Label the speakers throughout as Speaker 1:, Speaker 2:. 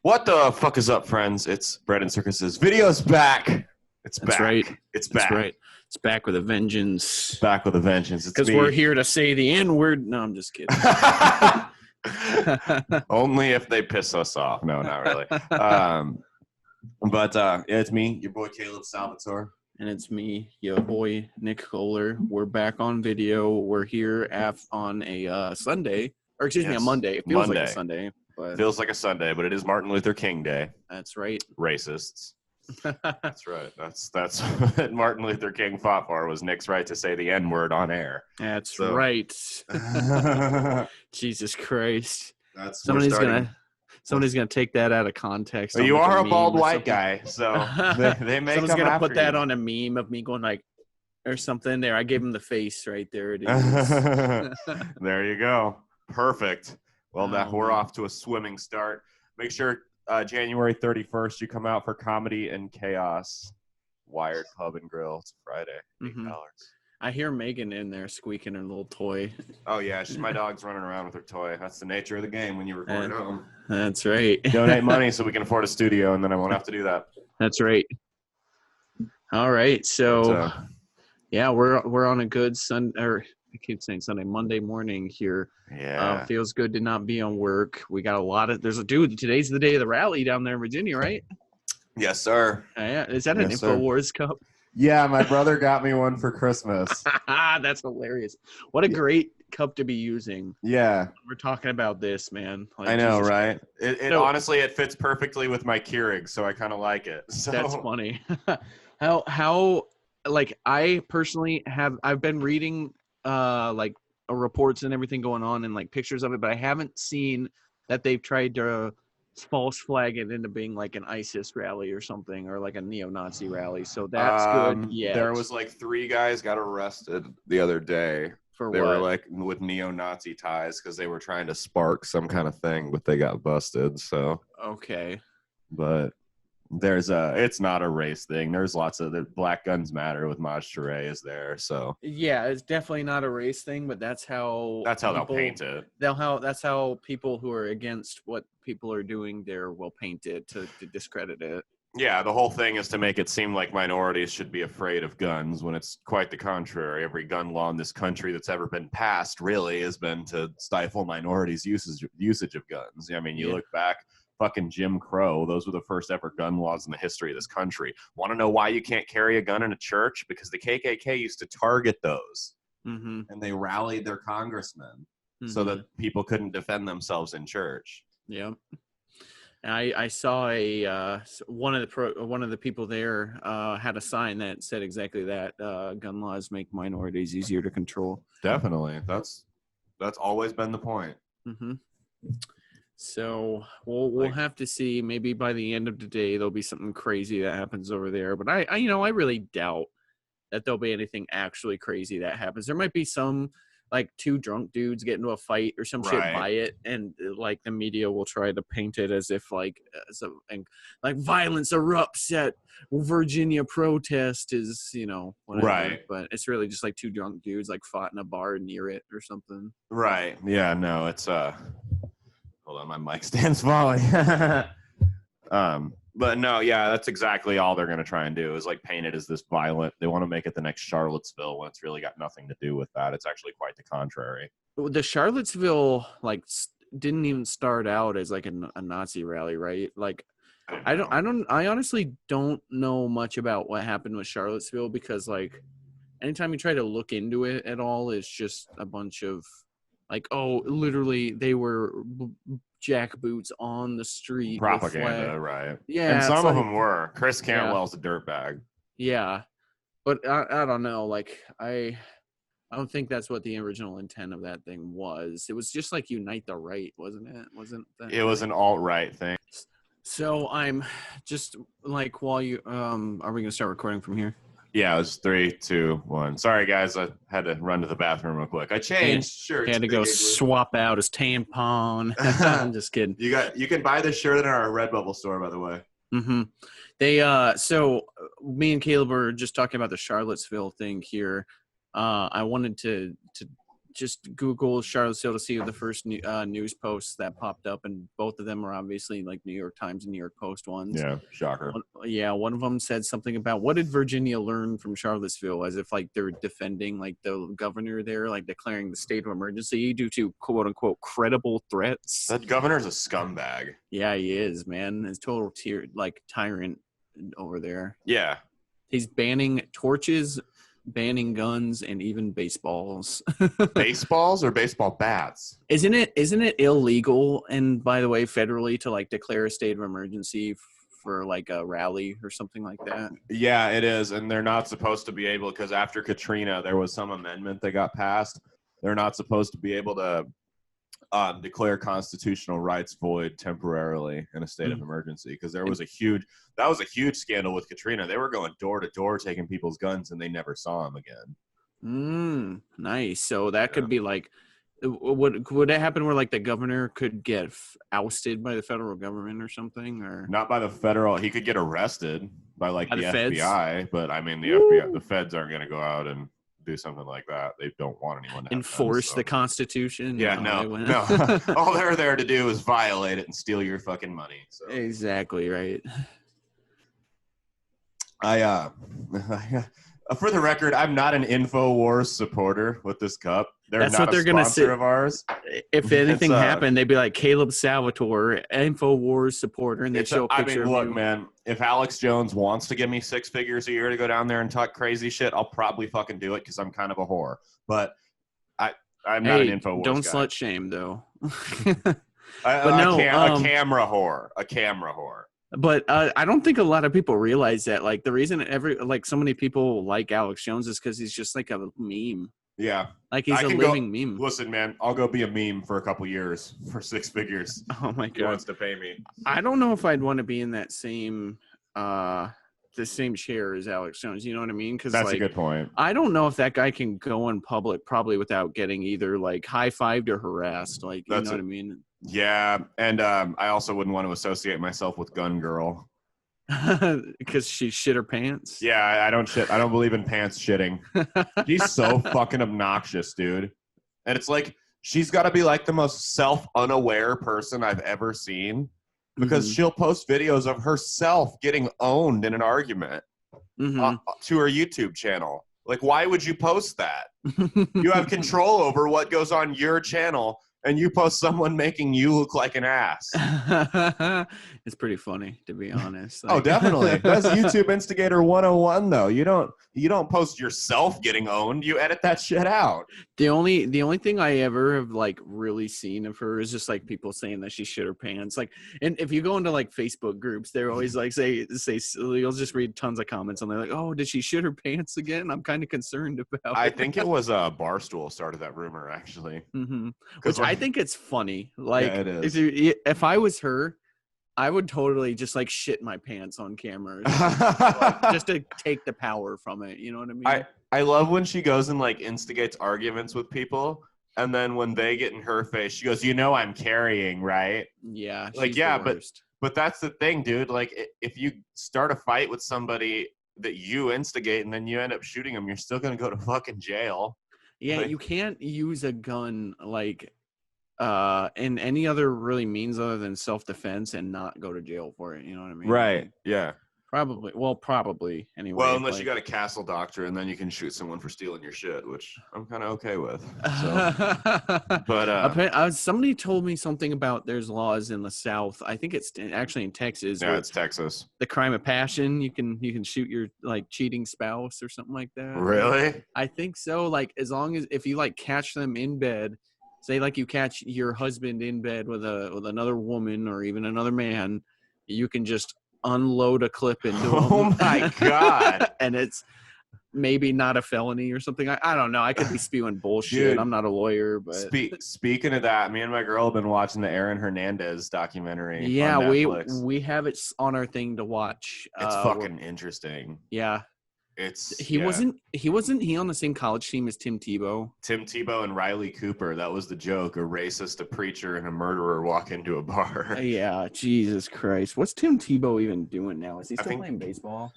Speaker 1: What the fuck is up, friends? It's Bread and Circuses. Video's back. It's
Speaker 2: That's
Speaker 1: back.
Speaker 2: right.
Speaker 1: It's
Speaker 2: That's
Speaker 1: back.
Speaker 2: right. It's back with a vengeance.
Speaker 1: Back with a vengeance. It's
Speaker 2: Because
Speaker 1: me.
Speaker 2: we're here to say the N-word. No, I'm just kidding.
Speaker 1: Only if they piss us off. No, not really. But it's me, your boy Caleb Salvatore.
Speaker 2: And it's me, your boy, Nick Kohler. We're back on video. We're here on a Sunday. Or excuse me, a Monday. It feels like a Sunday. But
Speaker 1: feels like a Sunday, but it is Martin Luther King Day.
Speaker 2: That's right.
Speaker 1: Racists. That's right. That's what Martin Luther King fought for, was Nick's right to say the N-word on air.
Speaker 2: That's right. Jesus Christ. Somebody's gonna take that out of context.
Speaker 1: Well, you are a bald white guy, so they may
Speaker 2: someone's
Speaker 1: come
Speaker 2: gonna
Speaker 1: after
Speaker 2: put that
Speaker 1: you.
Speaker 2: on a meme of me going like or something. There, I gave him the face right there. It is.
Speaker 1: There you go. Perfect. Well,
Speaker 2: Oh,
Speaker 1: we're
Speaker 2: man.
Speaker 1: off to a swimming start. Make sure January 31st you come out for Comedy and Chaos, Wired Pub and Grill. It's Friday. $8.
Speaker 2: Mhm. I hear Megan in there squeaking her little toy.
Speaker 1: Oh yeah, my dog's running around with her toy. That's the nature of the game when you record at home.
Speaker 2: That's right.
Speaker 1: Donate money so we can afford a studio, and then I won't have to do that.
Speaker 2: That's right. All right, so
Speaker 1: But,
Speaker 2: yeah, we're on a good Monday morning here.
Speaker 1: yeah.
Speaker 2: Feels good to not be on work. We got a lot of today's the day of the rally down there in Virginia, right?
Speaker 1: Yes, sir.
Speaker 2: Yeah, is that an
Speaker 1: Yes, sir.
Speaker 2: InfoWars cup?
Speaker 1: Yeah, my brother got me one for Christmas.
Speaker 2: That's hilarious. What a great cup to be using.
Speaker 1: Yeah.
Speaker 2: We're talking about this, man. Like,
Speaker 1: I know,
Speaker 2: Jesus,
Speaker 1: right? It honestly, it fits perfectly with my Keurig, so I kind of like it. So.
Speaker 2: That's funny. how like I personally I've been reading like reports and everything going on and like pictures of it, but I haven't seen that they've tried to false flag it into being like an ISIS rally or something, or like a neo-Nazi rally. So that's good. Yeah.
Speaker 1: There was like 3 guys got arrested the other day.
Speaker 2: For
Speaker 1: they
Speaker 2: what?
Speaker 1: were like with neo-Nazi ties because they were trying to spark some kind of thing, but they got busted. So
Speaker 2: Okay.
Speaker 1: but it's not a race thing. There's lots of the Black Guns Matter with Maj Touré is there. So
Speaker 2: Yeah, it's definitely not a race thing, but that's how
Speaker 1: they'll paint it.
Speaker 2: That's how people who are against what people are doing there will paint it to discredit it.
Speaker 1: Yeah, the whole thing is to make it seem like minorities should be afraid of guns when it's quite the contrary. Every gun law in this country that's ever been passed really has been to stifle minorities' usage of guns. I mean, you look back, fucking Jim Crow, those were the first ever gun laws in the history of this country. Want to know why you can't carry a gun in a church? Because the KKK used to target those, and they rallied their congressmen so that people couldn't defend themselves in church.
Speaker 2: Yeah. I saw one of the people there had a sign that said exactly that. Gun laws make minorities easier to control.
Speaker 1: Definitely. That's always been the point.
Speaker 2: Mm-hmm. So we'll have to see. Maybe by the end of the day there'll be something crazy that happens over there. But I really doubt that there'll be anything actually crazy that happens. There might be some like 2 drunk dudes get into a fight or some shit by it, and like the media will try to paint it as if like violence erupts at Virginia protest is whatever.
Speaker 1: Right.
Speaker 2: But it's really just like 2 drunk dudes like fought in a bar near it or something.
Speaker 1: Right. Yeah. No. It's Hold on, my mic stand's falling. But no, yeah, that's exactly all they're gonna try and do is like paint it as this violent. They want to make it the next Charlottesville when it's really got nothing to do with that. It's actually quite the contrary.
Speaker 2: The Charlottesville didn't even start out as like a Nazi rally, right? Like I honestly don't know much about what happened with Charlottesville because like anytime you try to look into it at all, it's just a bunch of like, oh, literally they were jackboots on the street.
Speaker 1: Propaganda, right?
Speaker 2: Yeah,
Speaker 1: and some of them were. Chris Cantwell's a dirtbag.
Speaker 2: Yeah, but I don't know. Like I don't think that's what the original intent of that thing was. It was just like unite the right, wasn't it? It
Speaker 1: was an alt-right thing.
Speaker 2: So I'm just like, while you are we gonna start recording from here?
Speaker 1: Yeah, it was 3, 2, 1. Sorry guys, I had to run to the bathroom real quick. I changed shirts.
Speaker 2: He had to go swap out his tampon. I'm just kidding.
Speaker 1: You can buy this shirt in our Redbubble store, by the way.
Speaker 2: Mm-hmm. They so me and Caleb were just talking about the Charlottesville thing here. I wanted to just Google Charlottesville to see the first news posts that popped up, and both of them are obviously like New York Times and New York Post ones.
Speaker 1: Yeah, shocker.
Speaker 2: One of them said something about what did Virginia learn from Charlottesville, as if like they're defending like the governor there, like declaring the state of emergency due to quote unquote credible threats.
Speaker 1: That governor's a scumbag.
Speaker 2: Yeah, he is, man. He's total tyrant over there.
Speaker 1: Yeah.
Speaker 2: He's banning torches, banning guns, and even baseballs.
Speaker 1: Baseballs or baseball bats?
Speaker 2: Isn't it illegal, and by the way, federally, to like declare a state of emergency for like a rally or something like that?
Speaker 1: Yeah, it is, and they're not supposed to be able, because after Katrina there was some amendment that got passed. They're not supposed to be able to declare constitutional rights void temporarily in a state of emergency, because that was a huge scandal with Katrina. They were going door to door taking people's guns, and they never saw them again.
Speaker 2: Nice. So that could be like, would that happen where like the governor could get ousted by the federal government or something, or
Speaker 1: not by the federal? He could get arrested by like the FBI, but I mean the feds aren't going to go out and do something like that. They don't want anyone to
Speaker 2: enforce the Constitution.
Speaker 1: Yeah, no. All they're there to do is violate it and steal your fucking money. So.
Speaker 2: Exactly right.
Speaker 1: For the record, I'm not an InfoWars supporter with this cup.
Speaker 2: That's not what they're going to say.
Speaker 1: Of ours.
Speaker 2: If anything happened, they'd be like Caleb Salvatore, InfoWars supporter, and they'd show a picture.
Speaker 1: Look, man, if Alex Jones wants to give me 6 figures a year to go down there and talk crazy shit, I'll probably fucking do it because I'm kind of a whore. But I'm not an InfoWars
Speaker 2: don't
Speaker 1: guy.
Speaker 2: Slut shame though.
Speaker 1: A camera whore.
Speaker 2: But I don't think a lot of people realize that. Like the reason so many people like Alex Jones is because he's just like a meme.
Speaker 1: Yeah,
Speaker 2: like he's a living meme.
Speaker 1: Listen, man, I'll go be a meme for a couple years for 6 figures.
Speaker 2: Oh my god,
Speaker 1: he wants to pay me.
Speaker 2: I don't know if I'd want to be in that same the same chair as Alex Jones. You know what I mean? Because
Speaker 1: that's a good point.
Speaker 2: I don't know if that guy can go in public probably without getting either like high-fived or harassed. Like you know what I mean?
Speaker 1: Yeah, and I also wouldn't want to associate myself with Gun Girl.
Speaker 2: Because she shit her pants.
Speaker 1: Yeah, I don't shit. I don't believe in pants shitting. She's so fucking obnoxious, dude. And it's like she's got to be like the most self-unaware person I've ever seen, because she'll post videos of herself getting owned in an argument to her YouTube channel. Like, why would you post that? You have control over what goes on your channel, and you post someone making you look like an ass.
Speaker 2: It's pretty funny, to be honest.
Speaker 1: Oh, definitely. That's YouTube Instigator 101, though. You don't post yourself getting owned. You edit that shit out.
Speaker 2: The only thing I ever have like really seen of her is just like people saying that she shit her pants. Like, and if you go into like Facebook groups, they're always like say you'll just read tons of comments and they're like, oh, did she shit her pants again? I'm kind of concerned about.
Speaker 1: I think it was Barstool started that rumor actually.
Speaker 2: Which I think it's funny. Like,
Speaker 1: yeah, it is.
Speaker 2: If I was her, I would totally just like shit my pants on camera, just to take the power from it. You know what I mean?
Speaker 1: I love when she goes and like instigates arguments with people, and then when they get in her face, she goes, I'm carrying, right?
Speaker 2: Yeah.
Speaker 1: Like, yeah, but that's the thing, dude. Like, if you start a fight with somebody that you instigate and then you end up shooting them, you're still gonna go to fucking jail.
Speaker 2: Yeah, like, you can't use a gun like in any other really means other than self-defense and not go to jail for it. You know what I mean?
Speaker 1: Right. Yeah.
Speaker 2: Probably anyway.
Speaker 1: Well, unless you got a castle doctor, and then you can shoot someone for stealing your shit, which I'm kind of okay with. So. But
Speaker 2: somebody told me something about there's laws in the South. I think it's actually in Texas.
Speaker 1: Yeah, it's Texas.
Speaker 2: The crime of passion. You can shoot your like cheating spouse or something like that.
Speaker 1: Really?
Speaker 2: I think so. Like as long as if you like catch them in bed, say like you catch your husband in bed with another woman or even another man, you can just unload a clip into him.
Speaker 1: Oh my god.
Speaker 2: And it's maybe not a felony or something. I don't know. I could be spewing bullshit.
Speaker 1: Dude,
Speaker 2: I'm not a lawyer, but
Speaker 1: speaking of that, me and my girl have been watching the Aaron Hernandez documentary.
Speaker 2: Yeah,
Speaker 1: on Netflix.
Speaker 2: we have it on our thing to watch.
Speaker 1: It's fucking interesting.
Speaker 2: Yeah. Wasn't he on the same college team as Tim Tebow?
Speaker 1: Tim Tebow and Riley Cooper. That was the joke. A racist, a preacher, and a murderer walk into a bar.
Speaker 2: Yeah, Jesus Christ. What's Tim Tebow even doing now? Is he still playing baseball?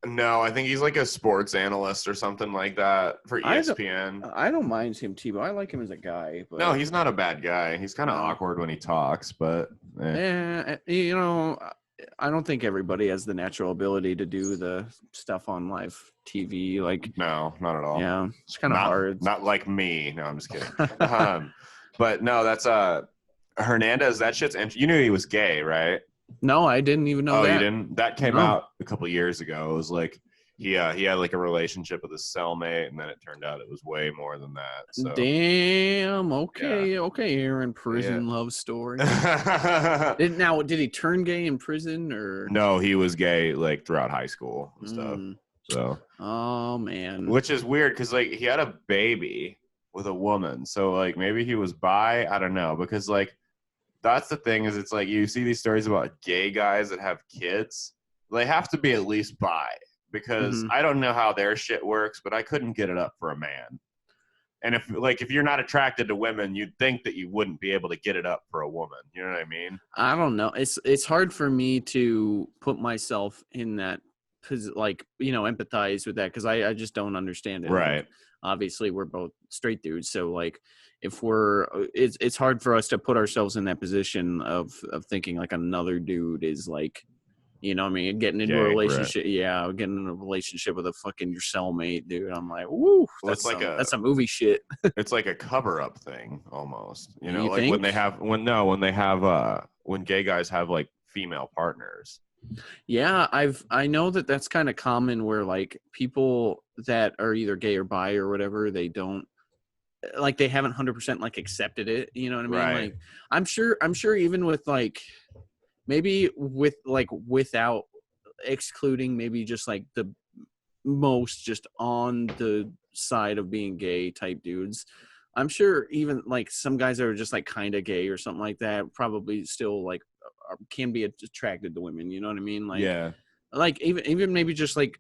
Speaker 1: No, I think he's like a sports analyst or something like that for ESPN.
Speaker 2: I don't mind him, Tebow. I like him as a guy, but
Speaker 1: No, he's not a bad guy. He's kind of
Speaker 2: no.
Speaker 1: awkward when he talks, but
Speaker 2: you know, I don't think everybody has the natural ability to do the stuff on live TV. Like,
Speaker 1: no, not at all.
Speaker 2: Yeah, it's kind of hard.
Speaker 1: Not like me. No, I'm just kidding. But no, that's Hernandez. That shit's. You knew he was gay, right?
Speaker 2: No, I didn't even know that.
Speaker 1: You didn't? That came out a couple of years ago. It was like he had like a relationship with his cellmate, and then it turned out it was way more than that. So.
Speaker 2: Damn. Okay. Yeah. Okay. Aaron, prison love story. Did he turn gay in prison or?
Speaker 1: No, he was gay like throughout high school and stuff. So.
Speaker 2: Oh man.
Speaker 1: Which is weird because like he had a baby with a woman, so like maybe he was bi. I don't know, because like. That's the thing is it's like you see these stories about gay guys that have kids. They have to be at least bi because I don't know how their shit works, but I couldn't get it up for a man. And if you're not attracted to women, you'd think that you wouldn't be able to get it up for a woman. You know what I mean?
Speaker 2: I don't know. It's hard for me to put myself in that, like, you know, empathize with that because I just don't understand it.
Speaker 1: Right.
Speaker 2: Like, obviously, we're both straight dudes, so like. If it's hard for us to put ourselves in that position of thinking like another dude is like, you know what I mean, getting into a relationship. Right. Yeah, getting in a relationship with a fucking your cellmate, dude. I'm like, woo, that's a movie shit.
Speaker 1: It's like a cover up thing almost. You know, like when gay guys have like female partners.
Speaker 2: Yeah, I know that's kind of common where like people that are either gay or bi or whatever, they don't. Like they haven't 100% like accepted it, you know what I mean?
Speaker 1: Right.
Speaker 2: Like I'm sure even with like maybe with like without excluding maybe just like the most just on the side of being gay type dudes, I'm sure even like some guys that are just like kind of gay or something like that probably still like can be attracted to women, you know what I mean? Like
Speaker 1: yeah,
Speaker 2: like even maybe just like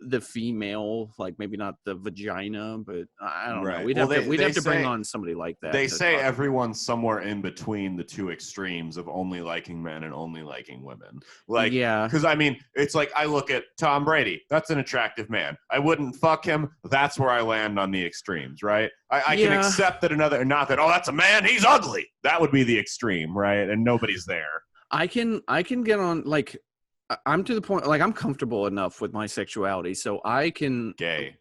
Speaker 2: the female, like maybe not the vagina, but I don't know. We'd have to bring on somebody like that.
Speaker 1: They say everyone's somewhere in between the two extremes of only liking men and only liking women. Like, yeah, because I mean, it's like I look at Tom Brady. That's an attractive man. I wouldn't fuck him. That's where I land on the extremes, right? I can accept that not that, oh, that's a man. He's ugly. That would be the extreme, right? And nobody's there.
Speaker 2: I can get on like. I'm to the point, like, I'm comfortable enough with my sexuality, so I can...
Speaker 1: Gay.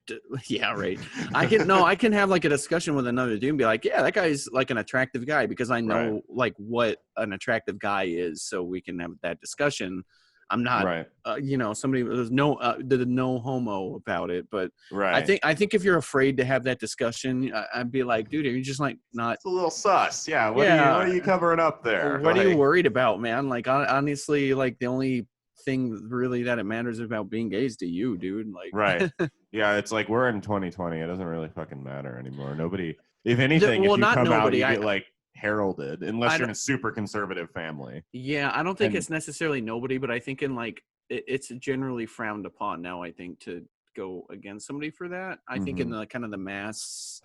Speaker 2: Yeah, right. I can have, like, a discussion with another dude and be like, yeah, that guy's, like, an attractive guy, because I know, like, what an attractive guy is, so we can have that discussion. I'm not, you know, somebody... There's no homo about it, but I think if you're afraid to have that discussion, I'd be like, dude, are you just, like, not...
Speaker 1: It's a little sus. Yeah, what are you covering up there?
Speaker 2: What are you worried about, man? Like, honestly, like, the only... thing really that it matters about being gay is to you, dude. Like,
Speaker 1: right? Yeah, it's like we're in 2020. It doesn't really fucking matter anymore. Nobody, if anything, if you come out, you get like heralded, unless you're in a super conservative family.
Speaker 2: Yeah, I don't think it's necessarily nobody, but I think in like it's generally frowned upon now. I think to go against somebody for that. I think in the kind of the mass,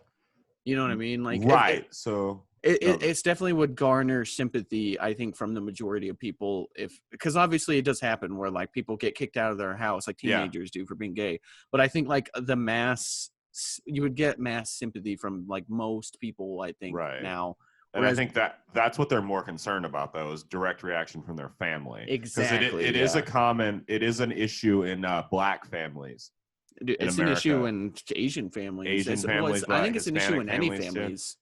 Speaker 2: you know what I mean? Like,
Speaker 1: so.
Speaker 2: It's definitely would garner sympathy, I think, from the majority of people, because obviously it does happen where like people get kicked out of their house, like teenagers do, for being gay. But I think like the mass, you would get mass sympathy from like most people, I think, now.
Speaker 1: And I think that's what they're more concerned about, though, is direct reaction from their family.
Speaker 2: Exactly.
Speaker 1: Because it is an issue in Black families.
Speaker 2: It's an issue in Asian families. I think it's an issue in any families.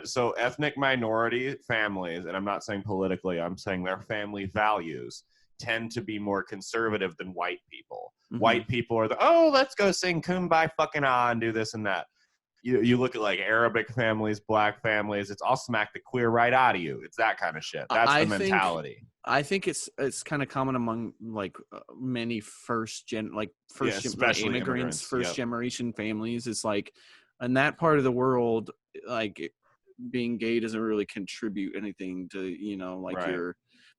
Speaker 1: So ethnic minority families, and I'm not saying politically, I'm saying their family values tend to be more conservative than white people. White people are let's go sing Kumbaya fucking ah and do this and that. You look at like Arabic families, Black families, it's all smack the queer right out of you. It's that kind of shit. That's the mentality.
Speaker 2: I think it's kind of common among like many first immigrants, first generation families. It's like in that part of the world, like being gay doesn't really contribute anything to, you know, like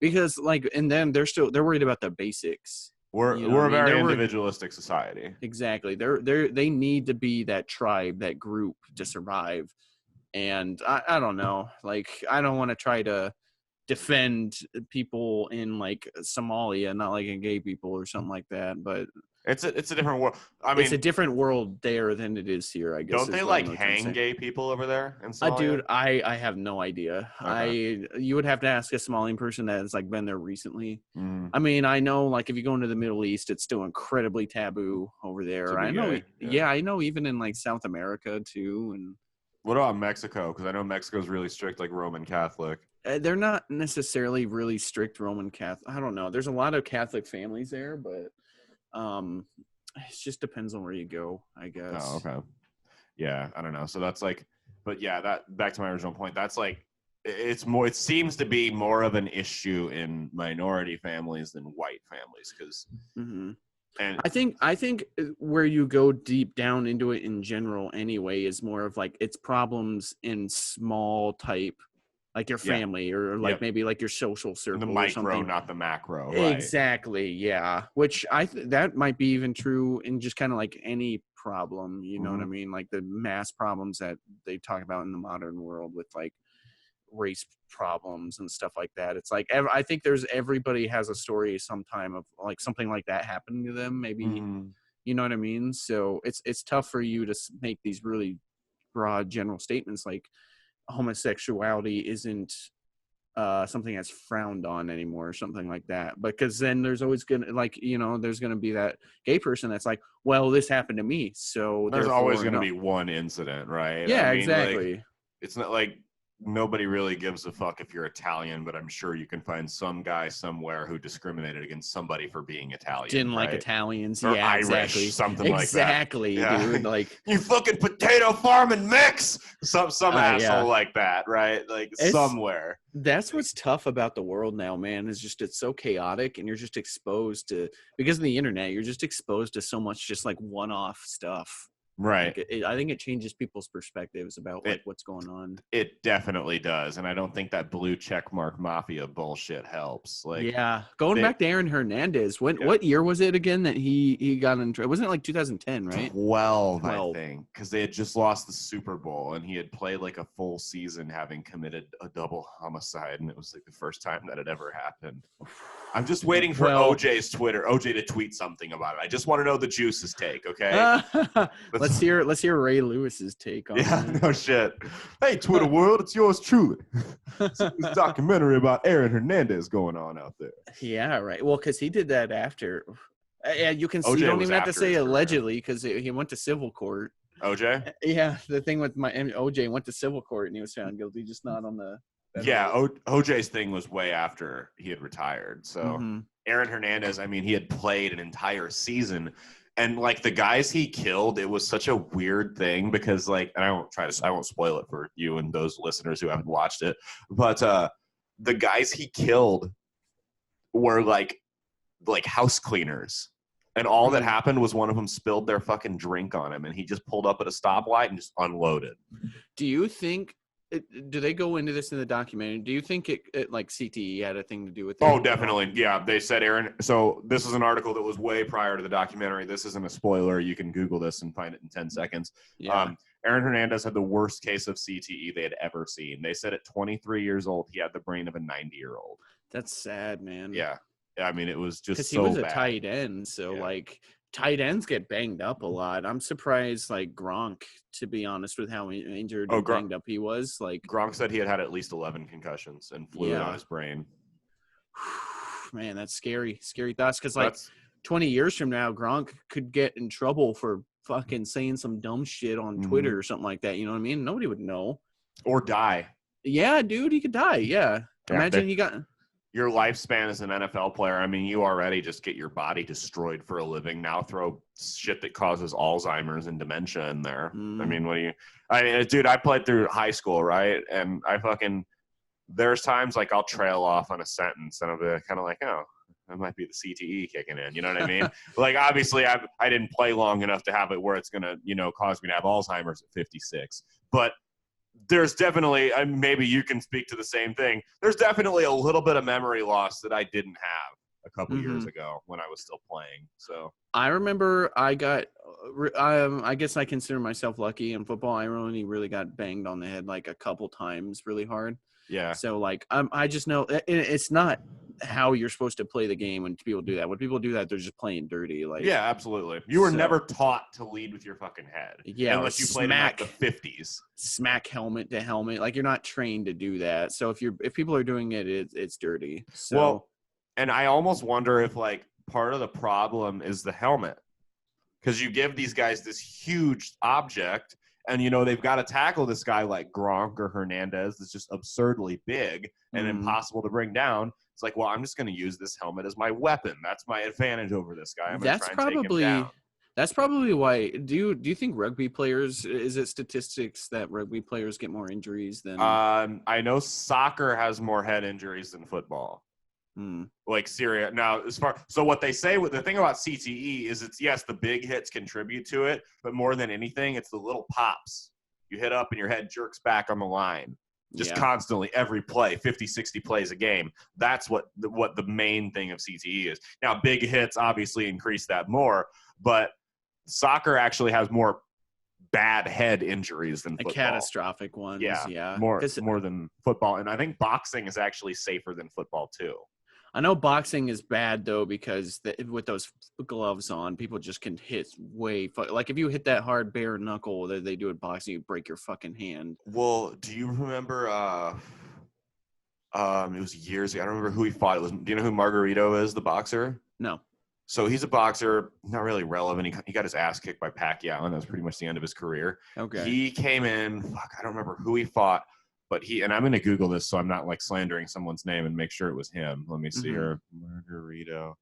Speaker 2: because like, and then they're worried about the basics.
Speaker 1: We're a very individualistic society.
Speaker 2: Exactly. They need to be that tribe, that group to survive. And I don't know, like, I don't want to try to defend people in like Somalia, not like in gay people or something like that. But
Speaker 1: it's a different world. I mean,
Speaker 2: it's a different world there than it is here, I guess.
Speaker 1: Don't they like hang gay people over there in Somalia?
Speaker 2: Dude, I have no idea.
Speaker 1: Okay.
Speaker 2: You would have to ask a Somalian person that has like been there recently.
Speaker 1: Mm.
Speaker 2: I mean, I know like if you go into the Middle East, it's still incredibly taboo over there. I know, I know even in like South America too. And
Speaker 1: what about Mexico? Because I know Mexico's really strict, like Roman Catholic.
Speaker 2: They're not necessarily really strict Roman Catholic. I don't know. There's a lot of Catholic families there, but it just depends on where you go, I guess.
Speaker 1: Oh, okay. Yeah, I don't know. So that's like, but yeah, that back to my original point. That's like, it's more. It seems to be more of an issue in minority families than white families, because.
Speaker 2: Mm-hmm. And I think where you go deep down into it in general, anyway, is more of like it's problems in small type. Like your family or like maybe like your social circle. The
Speaker 1: micro, not the macro. Right?
Speaker 2: Exactly. Yeah. Which that might be even true in just kind of like any problem. You know what I mean? Like the mass problems that they talk about in the modern world with like race problems and stuff like that. It's like I think everybody has a story sometime of like something like that happening to them. Maybe you know what I mean? So it's tough for you to make these really broad general statements like homosexuality isn't something that's frowned on anymore or something like that, because then there's always gonna there's gonna be that gay person that's like, well, this happened to me, so
Speaker 1: there's always gonna be one incident, right?
Speaker 2: Yeah, I mean, exactly.
Speaker 1: Like, it's not like nobody really gives a fuck if you're Italian, but I'm sure you can find some guy somewhere who discriminated against somebody for being Italian.
Speaker 2: Didn't like Italians,
Speaker 1: or
Speaker 2: yeah,
Speaker 1: Irish,
Speaker 2: exactly.
Speaker 1: something like that.
Speaker 2: Exactly, dude. Like
Speaker 1: you fucking potato farming mix. Some asshole like that, right? Like somewhere.
Speaker 2: That's what's tough about the world now, man. Is just it's so chaotic, and you're just exposed to because of the internet. You're just exposed to so much just like one-off stuff.
Speaker 1: Right.
Speaker 2: Like I think it changes people's perspectives about like what's going on.
Speaker 1: It definitely does. And I don't think that blue checkmark mafia bullshit helps. Like,
Speaker 2: yeah. Going back to Aaron Hernandez, what year was it again that he got in trouble? Wasn't it like 2010, right?
Speaker 1: 12, I think. Because they had just lost the Super Bowl and he had played like a full season having committed a double homicide. And it was like the first time that had ever happened. I'm just waiting for OJ to tweet something about it. I just want to know the Juice's take, okay?
Speaker 2: Let's hear Ray Lewis's take on it.
Speaker 1: No shit. Hey, Twitter world, it's yours truly. It's a documentary about Aaron Hernandez going on out there.
Speaker 2: Yeah, right. Well, because he did that after. Yeah, you can see. You don't even have to say allegedly because he went to civil court.
Speaker 1: OJ?
Speaker 2: Yeah, the thing with OJ went to civil court and he was found guilty, just not on the.
Speaker 1: Yeah, OJ's thing was way after he had retired. So Aaron Hernandez, I mean, he had played an entire season. And like the guys he killed, it was such a weird thing because like, and I won't spoil it for you and those listeners who haven't watched it, but the guys he killed were like house cleaners. And all that happened was one of them spilled their fucking drink on him and he just pulled up at a stoplight and just unloaded.
Speaker 2: Do you think, do they go into this in the documentary? Do you think it like CTE had a thing to do with it?
Speaker 1: Oh, definitely. Yeah, they said Aaron. So this is an article that was way prior to the documentary. This isn't a spoiler. You can Google this and find it in 10 seconds. Yeah. Aaron Hernandez had the worst case of CTE they had ever seen. They said at 23 years old, he had the brain of a 90-year-old.
Speaker 2: That's sad, man.
Speaker 1: Yeah. I mean, it was just
Speaker 2: so bad. Because he was a tight end, so like tight ends get banged up a lot. I'm surprised, like Gronk, to be honest, with how injured and banged up he was. Like
Speaker 1: Gronk said he had at least 11 concussions and fluid on his brain.
Speaker 2: Man, that's scary thoughts. Because like 20 years from now, Gronk could get in trouble for fucking saying some dumb shit on Twitter or something like that. You know what I mean? Nobody would know.
Speaker 1: Or die.
Speaker 2: Yeah, dude, he could die. Yeah. Imagine you got.
Speaker 1: Your lifespan as an NFL player, I mean, you already just get your body destroyed for a living. Now throw shit that causes Alzheimer's and dementia in there. I mean, dude, I played through high school, right? And there's times like I'll trail off on a sentence and I'll be kind of like, oh, that might be the CTE kicking in. You know what I mean? Like, obviously, I didn't play long enough to have it where it's going to, cause me to have Alzheimer's at 56. But there's definitely, maybe you can speak to the same thing. There's definitely a little bit of memory loss that I didn't have a couple years ago when I was still playing. So
Speaker 2: I remember I got, I guess I consider myself lucky in football. I only really got banged on the head like a couple times really hard.
Speaker 1: Yeah.
Speaker 2: So like I just know it's not how you're supposed to play the game when people do that. When people do that, they're just playing dirty. Like,
Speaker 1: yeah, absolutely. You were never taught to lead with your fucking head.
Speaker 2: Yeah,
Speaker 1: unless you played in like the 50s.
Speaker 2: Smack helmet to helmet. Like, you're not trained to do that. So if people are doing it, it's dirty. So,
Speaker 1: well, and I almost wonder if like part of the problem is the helmet, because you give these guys this huge object, and you know they've got to tackle this guy like Gronk or Hernandez that's just absurdly big and impossible to bring down. It's like, well, I'm just going to use this helmet as my weapon. That's my advantage over this guy. I'm going to try and take him down.
Speaker 2: That's probably why. Do you think rugby players, is it statistics that rugby players get more injuries than?
Speaker 1: I know soccer has more head injuries than football. Like Syria. Now, so what they say with the thing about CTE is it's, yes, the big hits contribute to it, but more than anything, it's the little pops. You hit up and your head jerks back on the line. Just constantly, every play, 50, 60 plays a game. That's what the main thing of CTE is. Now, big hits obviously increase that more, but soccer actually has more bad head injuries than football.
Speaker 2: Catastrophic ones,
Speaker 1: more than football. And I think boxing is actually safer than football too.
Speaker 2: I know boxing is bad though, because with those gloves on, people just can hit like if you hit that hard bare knuckle that they do at boxing, you break your fucking hand.
Speaker 1: Well, do you remember? It was years ago. I don't remember who he fought. It was. Do you know who Margarito is, the boxer?
Speaker 2: No.
Speaker 1: So he's a boxer, not really relevant. He got his ass kicked by Pacquiao, and that was pretty much the end of his career.
Speaker 2: Okay.
Speaker 1: He came in. I don't remember who he fought. But and I'm going to Google this so I'm not like slandering someone's name and make sure it was him. Let me see here. Margarito.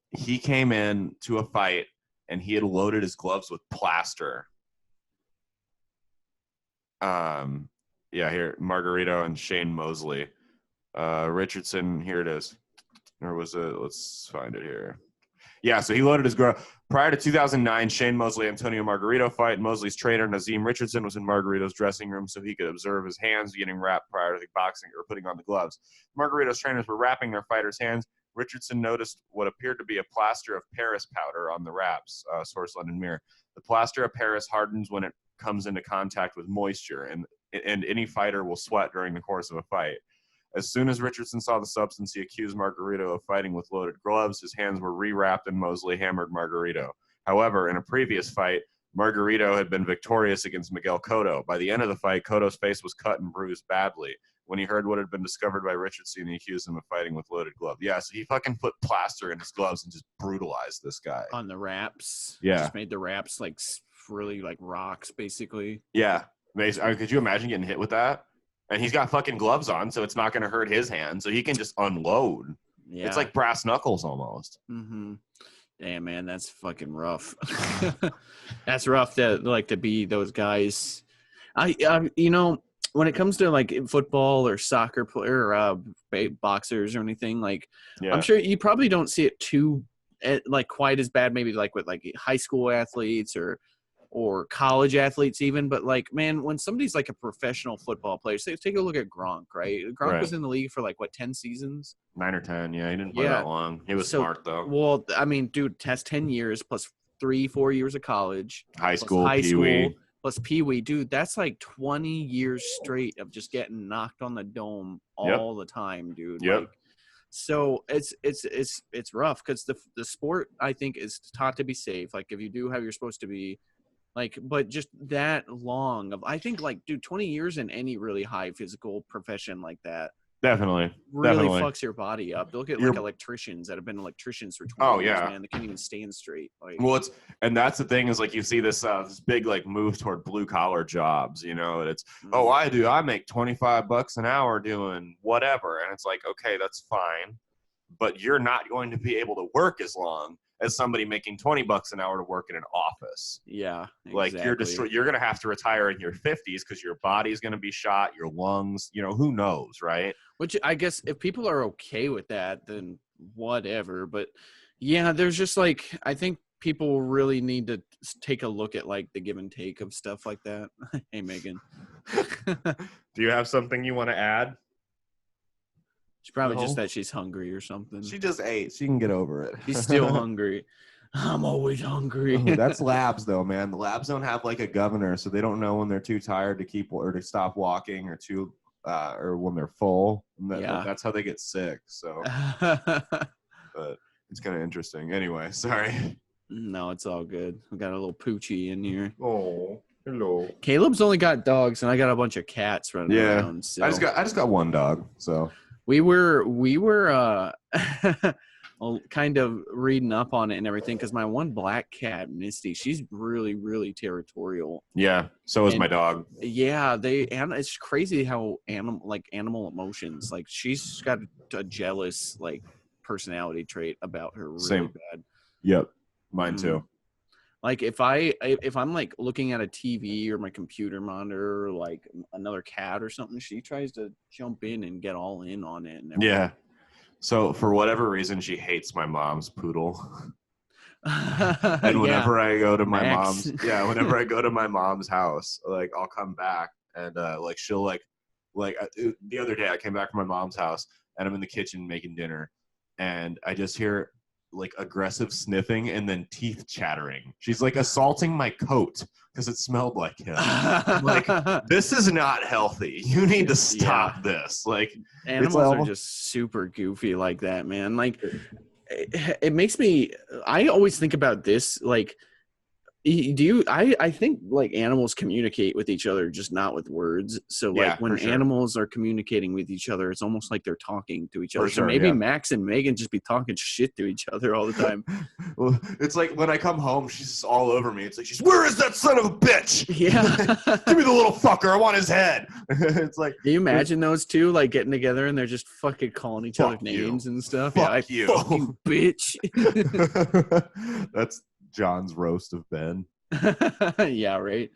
Speaker 1: He came in to a fight and he had loaded his gloves with plaster. Here, Margarito and Shane Mosley. Richardson, here it is. Or was it? Let's find it here. Yeah, so he loaded his glove. Prior to 2009, Shane Mosley Antonio Margarito fight. Mosley's trainer, Nazim Richardson, was in Margarito's dressing room so he could observe his hands getting wrapped prior to the boxing or putting on the gloves. Margarito's trainers were wrapping their fighters' hands. Richardson noticed what appeared to be a plaster of Paris powder on the wraps, source London Mirror. The plaster of Paris hardens when it comes into contact with moisture, and any fighter will sweat during the course of a fight. As soon as Richardson saw the substance, he accused Margarito of fighting with loaded gloves. His hands were rewrapped and Mosley hammered Margarito. However, in a previous fight, Margarito had been victorious against Miguel Cotto. By the end of the fight, Cotto's face was cut and bruised badly. When he heard what had been discovered by Richardson, he accused him of fighting with loaded gloves. Yeah, so he fucking put plaster in his gloves and just brutalized this guy.
Speaker 2: On the wraps.
Speaker 1: Yeah.
Speaker 2: Just made the wraps like really like rocks, basically.
Speaker 1: Yeah. Could you imagine getting hit with that? And he's got fucking gloves on, so it's not going to hurt his hand. So he can just unload. Yeah. It's like brass knuckles almost.
Speaker 2: Mm-hmm. Damn, man, that's fucking rough. That's rough to be those guys. When it comes to like football or soccer player or boxers or anything, like I'm sure you probably don't see it too like quite as bad, maybe like with like high school athletes or college athletes even, but like, man, when somebody's like a professional football player, take a look at Gronk, right? Gronk was in the league for like 10 seasons?
Speaker 1: 9 or 10, yeah. He didn't play that long. He was smart though.
Speaker 2: Well, I mean, dude, has 10 years plus 3-4 years of college.
Speaker 1: High school, Pee-wee.
Speaker 2: Plus Pee-wee. Dude, that's like 20 years straight of just getting knocked on the dome all the time, dude.
Speaker 1: Yep.
Speaker 2: Like, so it's rough because the sport, I think, is taught to be safe. Like if you do how you're supposed to be, like, but just that long of, I think, like, dude, 20 years in any really high physical profession like that
Speaker 1: definitely
Speaker 2: fucks your body up. Look at like electricians that have been electricians for 20 years, man. They can't even stand straight. Like,
Speaker 1: well, and that's the thing is like you see this big like move toward blue collar jobs, you know, and it's I make $25 an hour doing whatever, and it's like, okay, that's fine, but you're not going to be able to work as long as somebody making $20 an hour to work in an office.
Speaker 2: Yeah,
Speaker 1: exactly. Like you're going to have to retire in your 50s because your body's going to be shot, your lungs, who knows, right?
Speaker 2: Which I guess if people are okay with that, then whatever. But yeah, there's just like, I think people really need to take a look at like the give and take of stuff like that. Hey, Megan.
Speaker 1: Do you have something you want to add?
Speaker 2: It's probably just that she's hungry or something.
Speaker 1: She just ate. She can get over it.
Speaker 2: She's still hungry. I'm always hungry.
Speaker 1: Oh, that's labs though, man. The labs don't have like a governor, so they don't know when they're too tired to keep or to stop walking or or when they're full. That's how they get sick. So, but it's kind of interesting. Anyway, sorry.
Speaker 2: No, it's all good. We got a little Poochie in here.
Speaker 1: Oh, hello.
Speaker 2: Caleb's only got dogs, and I got a bunch of cats running around. So.
Speaker 1: I just got one dog. So
Speaker 2: we were kind of reading up on it and everything because my one black cat, Misty, she's really, really territorial.
Speaker 1: Yeah, so is my dog.
Speaker 2: Yeah, and it's crazy how animal emotions. Like she's got a jealous personality trait about her. Really bad.
Speaker 1: Yep. Mine too.
Speaker 2: Like if I'm like looking at a TV or my computer monitor or like another cat or something, she tries to jump in and get all in on it. And
Speaker 1: yeah. So for whatever reason, she hates my mom's poodle. And whenever I go to my whenever I go to my mom's house, like I'll come back and she'll the other day I came back from my mom's house and I'm in the kitchen making dinner and I just hear like aggressive sniffing and then teeth chattering. She's like assaulting my coat because it smelled like him. Like, this is not healthy. You need to stop this. Like,
Speaker 2: animals are just super goofy like that, man. Like, it makes me. I always think about this. Like, I think like animals communicate with each other, just not with words. So like when animals are communicating with each other, it's almost like they're talking to each other. So maybe Max and Megan just be talking shit to each other all the time.
Speaker 1: Well, it's like when I come home, she's all over me. It's like, where is that son of a bitch?
Speaker 2: Yeah.
Speaker 1: Give me the little fucker. I want his head. It's like,
Speaker 2: can you imagine those two like getting together and they're just fucking calling each other names and stuff?
Speaker 1: Fuck you.
Speaker 2: Fuck you, bitch.
Speaker 1: That's John's roast of Ben.
Speaker 2: Yeah, right.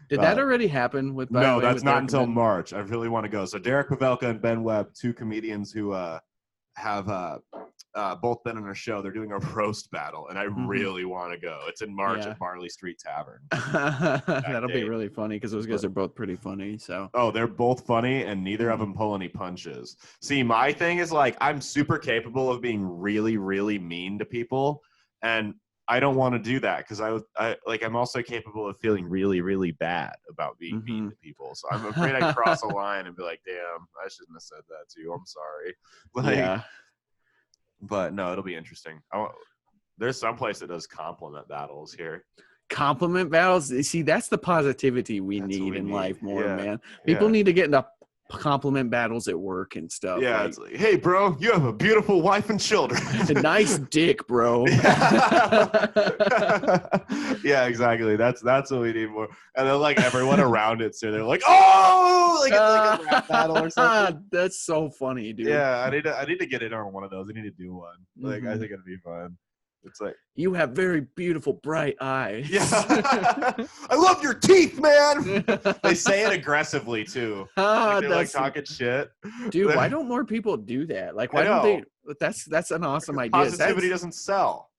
Speaker 2: Did that already happen with?
Speaker 1: No, that's not until March. I really want to go. So Derek Pavelka and Ben Webb, two comedians who have both been on our show. They're doing a roast battle, and I really want to go. It's in March at Barley Street Tavern.
Speaker 2: That'll be really funny because those guys are both pretty funny. So
Speaker 1: they're both funny, and neither of them pull any punches. See, my thing is like I'm super capable of being really, really mean to people, and I don't want to do that because I'm also capable of feeling really, really bad about being mean to people. So I'm afraid I'd cross a line and be like, damn, I shouldn't have said that to you. I'm sorry. But no, it'll be interesting. There's some place that does compliment battles here.
Speaker 2: Compliment battles? See, that's the positivity we need in life more, man. People need to get into compliment battles at work and stuff.
Speaker 1: Yeah, it's like, hey, bro, you have a beautiful wife and children.
Speaker 2: A nice dick, bro.
Speaker 1: Yeah, exactly. That's what we need more. And then like everyone around it, so they're like, oh, like it's like a rap battle or something.
Speaker 2: That's so funny, dude.
Speaker 1: Yeah, I need to get in on one of those. I need to do one. Like I think it'd be fun. It's like,
Speaker 2: you have very beautiful bright eyes.
Speaker 1: Yeah. I love your teeth, man. They say it aggressively too. Like they like talking shit.
Speaker 2: Dude, why don't more people do that? Like, why don't they? That's an awesome idea.
Speaker 1: Positivity doesn't sell.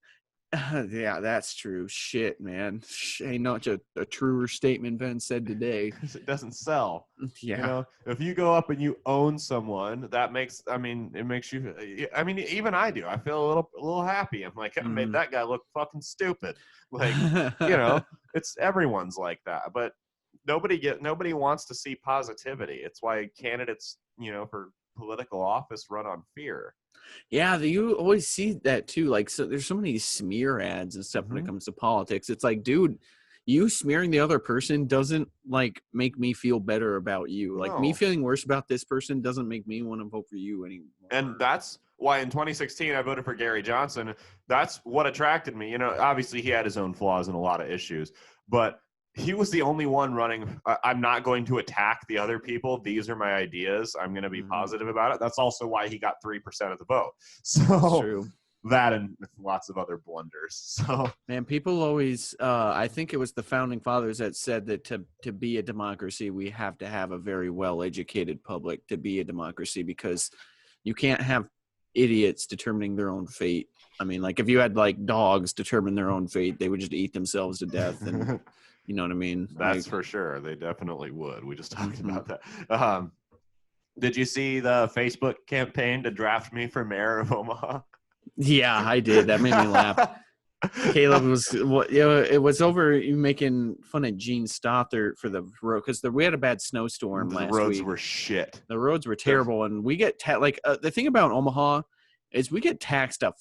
Speaker 2: Yeah, that's true. Shit, man. Ain't not a truer statement Ben said today.
Speaker 1: It doesn't sell.
Speaker 2: Yeah.
Speaker 1: You know, if you go up and you own someone, it makes you, even I do. I feel a little happy. I'm like, I made that guy look fucking stupid. Like, it's everyone's like that. But nobody wants to see positivity. It's why candidates, for political office run on fear.
Speaker 2: Yeah, you always see that too. Like, so there's so many smear ads and stuff when it comes to politics. It's like, dude, you smearing the other person doesn't like make me feel better about you. Like me feeling worse about this person doesn't make me want to vote for you anymore.
Speaker 1: And that's why in 2016 I voted for Gary Johnson. That's what attracted me. Obviously he had his own flaws and a lot of issues, but he was the only one running. I'm not going to attack the other people. These are my ideas. I'm going to be positive about it. That's also why he got 3% of the vote. So
Speaker 2: true.
Speaker 1: That and lots of other blunders. So
Speaker 2: man, people always, I think it was the founding fathers that said that to be a democracy, we have to have a very well-educated public to be a democracy, because you can't have idiots determining their own fate. I mean, like if you had like dogs determine their own fate, they would just eat themselves to death. And you know what I mean?
Speaker 1: That's for sure. They definitely would. We just talked about that. Did you see the Facebook campaign to draft me for mayor of Omaha?
Speaker 2: Yeah, I did. That made me laugh. Caleb was it was over you making fun of Gene Stothert for the road because we had a bad snowstorm
Speaker 1: The
Speaker 2: last
Speaker 1: roads
Speaker 2: week.
Speaker 1: were shit.
Speaker 2: The roads were terrible, and we get the thing about Omaha is we get taxed a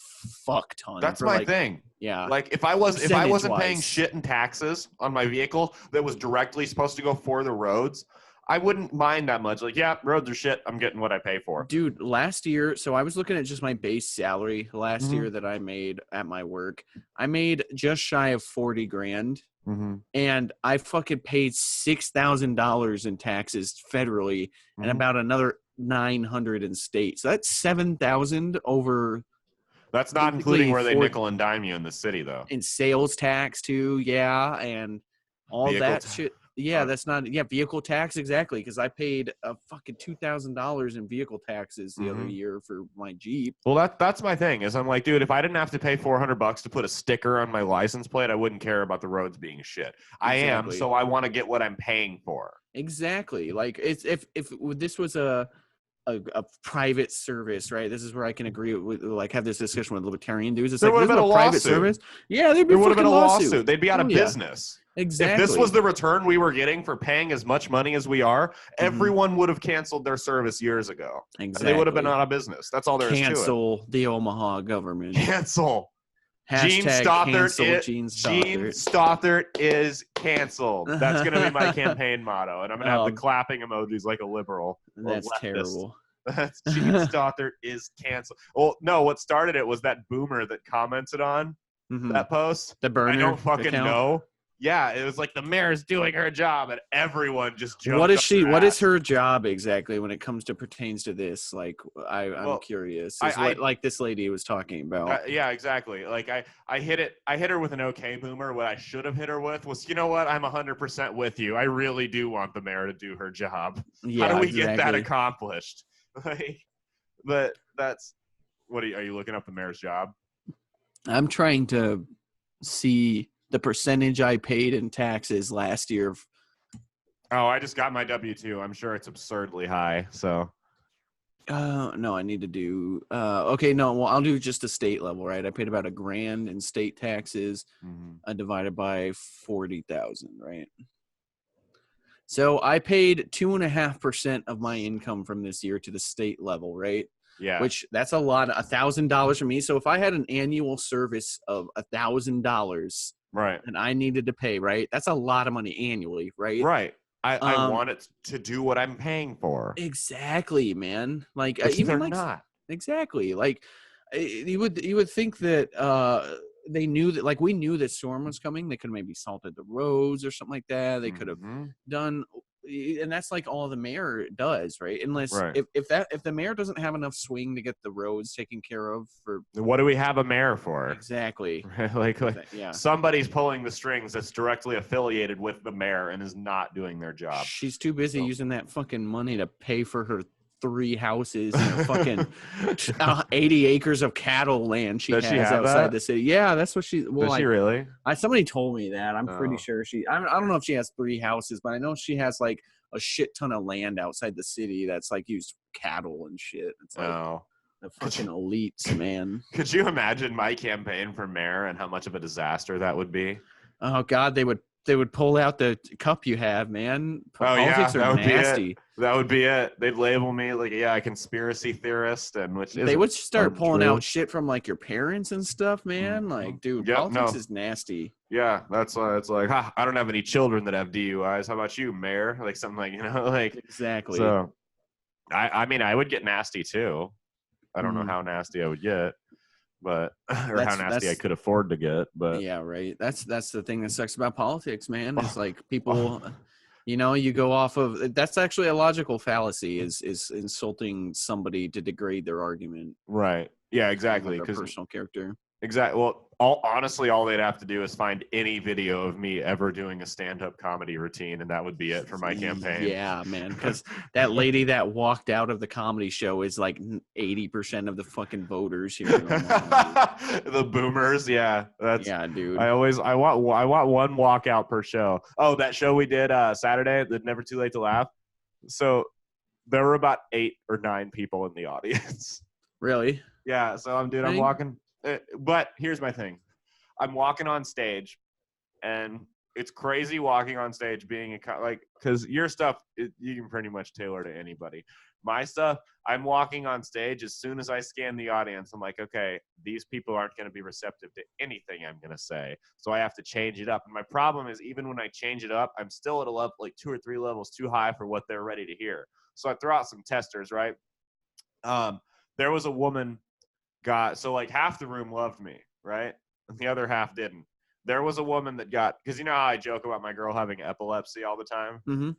Speaker 2: fuck ton.
Speaker 1: That's my thing.
Speaker 2: Yeah,
Speaker 1: like if I wasn't paying
Speaker 2: Percentage-wise.
Speaker 1: shit in taxes on my vehicle that was directly supposed to go for the roads, I wouldn't mind that much. Like, yeah, roads are shit. I'm getting what I pay for.
Speaker 2: Dude, last year, so I was looking at just my base salary last
Speaker 1: Mhm.
Speaker 2: year that I made at my work. I made just shy of 40 grand.
Speaker 1: Mm-hmm.
Speaker 2: And I fucking paid $6,000 in taxes federally and about another 900 in state. So that's 7,000 over.
Speaker 1: That's not including where they
Speaker 2: 40
Speaker 1: nickel and dime you in the city, though.
Speaker 2: in sales tax too, yeah, and all
Speaker 1: Vehicle
Speaker 2: that shit. Yeah, that's not vehicle tax exactly because I paid a fucking $2,000 in vehicle taxes the other year for my Jeep.
Speaker 1: Well, that's my thing. Is I'm like, dude, if I didn't have to pay $400 to put a sticker on my license plate, I wouldn't care about the roads being shit. I am, so I want to get what I'm paying for.
Speaker 2: Exactly. Like it's if this was a private service, right? This is where I can agree with, like, have this discussion with libertarian dudes. It's
Speaker 1: there
Speaker 2: like,
Speaker 1: would have been a
Speaker 2: private service. Yeah, there would have been a lawsuit.
Speaker 1: They'd be out of business.
Speaker 2: Exactly.
Speaker 1: If this was the return we were getting for paying as much money as we are, everyone would have canceled their service years ago.
Speaker 2: Exactly.
Speaker 1: They would have been out of business. That's all there is to it.
Speaker 2: Cancel the Omaha government.
Speaker 1: Cancel. Gene Stothert is canceled. That's going to be my campaign motto. And I'm going to have the clapping emojis like a liberal.
Speaker 2: That's terrible.
Speaker 1: That's Gene Stothert is canceled. Well, no, what started it was that boomer that commented on that post.
Speaker 2: The burner.
Speaker 1: I don't fucking
Speaker 2: account.
Speaker 1: know. Yeah, it was like the mayor's doing her job, and everyone just jumped.
Speaker 2: What is she? What is her job exactly when it pertains to this? Like, I'm curious. Like this lady was talking about.
Speaker 1: Yeah, exactly. Like I hit her with an okay boomer. What I should have hit her with was, you know what? I'm 100% with you. I really do want the mayor to do her job.
Speaker 2: Yeah,
Speaker 1: how do we get that accomplished? But that's what are you looking up the mayor's job?
Speaker 2: I'm trying to see the percentage I paid in taxes last year.
Speaker 1: Oh, I just got my W-2. I'm sure it's absurdly high. So,
Speaker 2: no, I need to do. Okay, no, well, I'll do just the state level, right? I paid about $1,000 in state taxes, divided by 40,000, right? So I paid 2.5% of my income from this year to the state level, right?
Speaker 1: Yeah.
Speaker 2: Which that's a lot, $1,000 for me. So if I had an annual service of $1,000,
Speaker 1: right,
Speaker 2: and I needed to pay, right, that's a lot of money annually, right?
Speaker 1: Right. I want it to do what I'm paying for.
Speaker 2: Exactly, man. Like
Speaker 1: Which
Speaker 2: even
Speaker 1: they're
Speaker 2: like
Speaker 1: not.
Speaker 2: Exactly. Like you would think that they knew that, like, we knew that storm was coming. They could have maybe salted the roads or something like that. They could have done, and that's like all the mayor does, right? Unless if the mayor doesn't have enough swing to get the roads taken care of, for
Speaker 1: what do we have a mayor for?
Speaker 2: Exactly.
Speaker 1: like somebody's pulling the strings that's directly affiliated with the mayor and is not doing their job.
Speaker 2: She's too busy using that fucking money to pay for her 3 houses and fucking 80 acres of cattle land she has outside the city. Yeah, that's what she. Well,
Speaker 1: does she really?
Speaker 2: Somebody told me that. I'm pretty sure she. I don't know if she has 3 houses, but I know she has like a shit ton of land outside the city that's like used for cattle and shit. It's like the fucking elites, man.
Speaker 1: Could you imagine my campaign for mayor and how much of a disaster that would be?
Speaker 2: Oh God, they would pull out the cup you have, man. Politics are nasty.
Speaker 1: That would be it. They'd label me like a conspiracy theorist, and
Speaker 2: they would start pulling out shit from like your parents and stuff, man. Like, dude, politics is nasty.
Speaker 1: Yeah, that's why it's like, I don't have any children that have DUIs. How about you, mayor? Like something like, like
Speaker 2: exactly.
Speaker 1: So, I mean, I would get nasty too. I don't know how nasty I would get, but or how nasty I could afford to get. But
Speaker 2: yeah, right. That's the thing that sucks about politics, man. It's like people, you go off of. That's actually a logical fallacy. Is insulting somebody to degrade their argument.
Speaker 1: Right. Yeah. Exactly.
Speaker 2: Because personal character.
Speaker 1: Exactly. Well, all they'd have to do is find any video of me ever doing a stand-up comedy routine, and that would be it for my campaign.
Speaker 2: Yeah, man. Because that lady that walked out of the comedy show is like 80% of the fucking voters here.
Speaker 1: The boomers, yeah.
Speaker 2: Dude.
Speaker 1: I want one walkout per show. Oh, that show we did Saturday, the Never Too Late to Laugh. So there were about 8 or 9 people in the audience.
Speaker 2: Really?
Speaker 1: Yeah. So I'm walking. But here's my thing. I'm walking on stage, and it's crazy walking on stage being because your stuff, you can pretty much tailor to anybody. My stuff, I'm walking on stage. As soon as I scan the audience, I'm like, okay, these people aren't going to be receptive to anything I'm going to say. So I have to change it up. And my problem is, even when I change it up, I'm still at a level, like 2 or 3 levels too high for what they're ready to hear. So I throw out some testers, right? There was a woman so like half the room loved me, right? And the other half didn't. There was a woman that because you know how I joke about my girl having epilepsy all the time?
Speaker 2: Mm-hmm.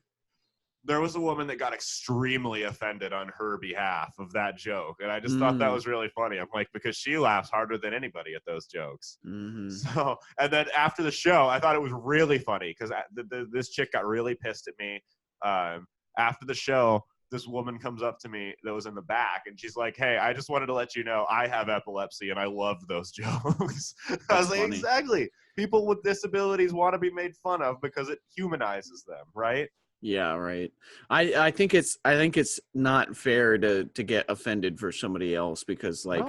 Speaker 1: There was a woman that got extremely offended on her behalf of that joke. And I just thought that was really funny. I'm like, because she laughs harder than anybody at those jokes.
Speaker 2: Mm-hmm.
Speaker 1: So, and then after the show, I thought it was really funny because this chick got really pissed at me. After the show, this woman comes up to me that was in the back, and she's like, hey, I just wanted to let you know I have epilepsy, and I loved those jokes. I was like,
Speaker 2: funny.
Speaker 1: exactly. People with disabilities want to be made fun of because it humanizes them, right?
Speaker 2: Yeah, right. I think it's not fair to get offended for somebody else because like